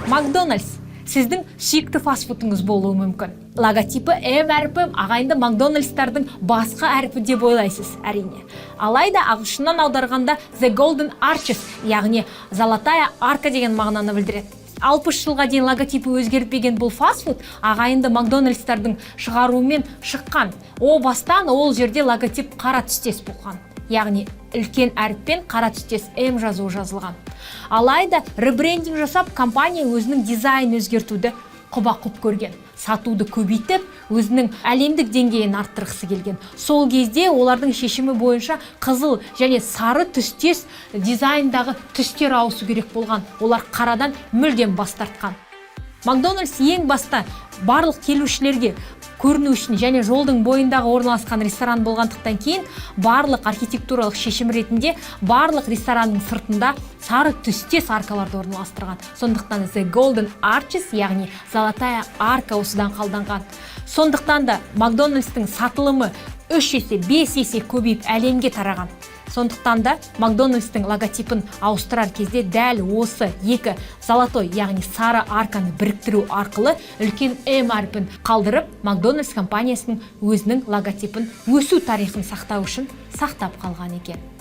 Макдональдс сіздің сүйікті фастфудыңыз болуы мүмкін. Логотипі М әрпі ағайынды Макдональдстардың басқа әрпі деп ойлайсыз, әрине. Алайда ағылшыннан аударғанда The Golden Arches, яғни золотая арка деген мағынаны білдіреді. 60 жылға дейін логотипі өзгертпеген бұл фастфуд ағайынды Макдональдстардың шығаруымен шыққан. О бастан ол жерде логотип қара түстес болған. Яғни үлкен әріппен қара түстес М жазуы жазылған. Алайда ребрендинг жасап, компания өзінің дизайн өзгертуді құба-құп көрген. Сатуды көбейтіп, өзінің әлемдік деңгейін арттырғысы келген. Сол кезде олардың шешімі бойынша қызыл және сары түстес дизайндағы түстер ауысу керек болған. Олар қарадан мүлдем бас тартқан. Макдональдс ең баста барлық келушілерге көріну үшін және жолдың бойындағы орналасқан ресторан болғандықтан кейін барлық архитектуралық шешім ретінде барлық ресторанның сыртында сары түстес аркаларды орналастырған. Сондықтан The Golden Arches, яғни золотая арка осыдан қалданған. Сондықтан да Макдональдстың сатылымы 3 есе, 5 есе көбейіп әлемге тараған. Сондықтан да Макдональдстың логотипін ауыстырар кезде дәл осы екі золотой, яғни сары арканы біріктіру арқылы үлкен М әрпін қалдырып, Макдональдс компаниясының өзінің логотипін өсу тарихын сақтау үшін сақтап қалған екен.